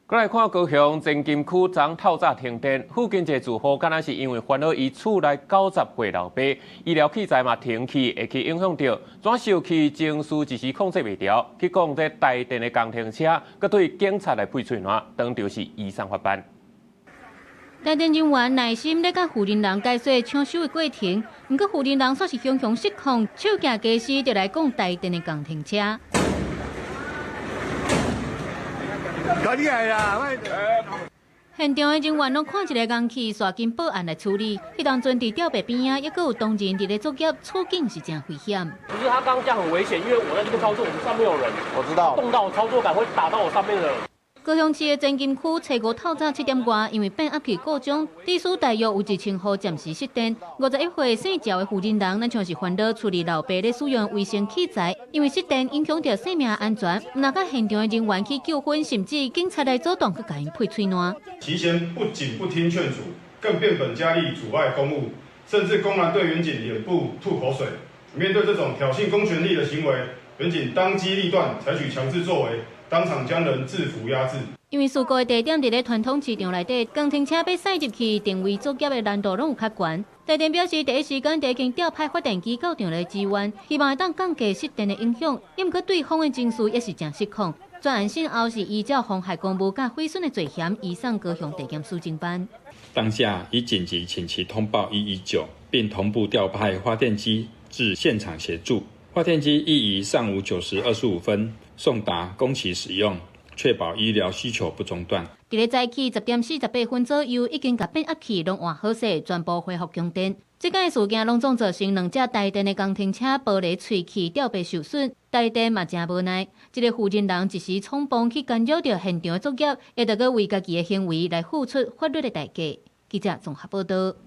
再來看高雄前金區昨透早停電，附近一個住戶敢若是因為煩惱伊厝內90歲老爸，醫療器材嘛停去，會去影響到轉受氣情緒一時控制袂牢，去講這台電的工程車，佮對警察來配喙瘾，當場是移送法辦。台電人員耐心咧甲負責人解說搶修的過程，不過負責人煞是雄雄失控，手舉家私就來講台電的工程車。現場的人員攏看一個工期，趕緊報案來處理。迄當陣佇吊臂邊啊，抑閣有當人佇咧作業，處境是真危險。其實他剛剛這樣很危險，因為我在這個操作，我們上面有人，我知道動到我操作桿會打到我上面的人。高雄市的前金區初5透早7點外，因為變壓器故障，地區大約有1000戶暫時失電。51歲姓趙的負責人，咱像是煩惱處理老爸咧使用衛生器材，因為失電影響到生命安全。那甲現場的人員去救援，甚至警察來阻擋，去甲因配喙瘾。其嫌不僅不聽勸阻，更變本加厲阻礙公務，甚至公然對員警臉部吐口水。面對這種挑釁公權力的行為，員警當機立斷，採取強制作為。當場將人制服壓制。因為事故的地點佇咧傳統市場內底，工程車要駛入去，定位作業的難度攏有較懸。台電表示，第一時間已經調派發電機到場來支援，希望會當降低失電的影響。因過對方的情緒也是真失控。專案審後是依照妨害公務甲毀損的罪嫌，移送高雄地檢署偵辦。當下已緊急請其通報119，並同步調派發電機至現場協助。發電機亦於上午9時25分送達供其使用，確保醫療需求不中斷。在咧早起10點48分左右，已經把變壓器攏換好勢，全部恢復供電。這件事件攏總造成2隻台電的工程車玻璃喙齒吊臂受損，台電嘛真無奈。這個負責人一時衝動去干擾到現場的作業，也得個為家己的行為來付出法律的代價。記者綜合報道。